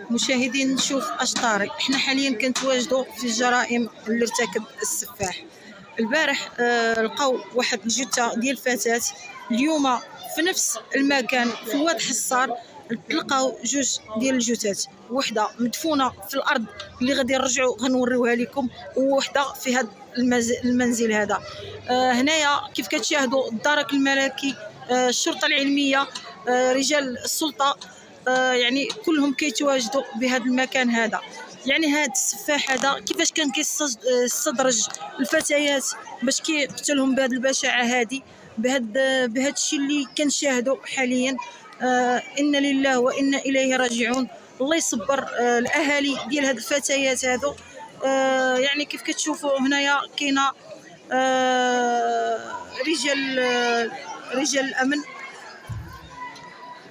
مشاهدين نشوف اش طاري. احنا حاليا كنتواجدوا في الجرائم اللي ارتكب السفاح. البارح لقاو واحد الجثه ديال فتاه. اليوم في نفس المكان في واد حصار تلقاو جوج ديال الجثث، وحده مدفونه في الارض اللي غادي نرجعوا غنوريوها لكم، ووحده في هذا المنزل هذا. هنايا كيف كتشاهدوا الدرك الملكي، الشرطه العلميه، رجال السلطه، يعني كلهم كيتواجدوا بهذا المكان هذا. يعني هذا السفاح هذا كيفاش كان كيستدرج الفتيات باش كيقتلهم بهذه البشاعه هذه، بهذا الشيء اللي كنشاهدوا حاليا. إن لله وإنا إليه راجعون. الله يصبر الاهالي ديال هاد الفتيات هادو. يعني كيف كتشوفوا هنايا كاينه رجال الامن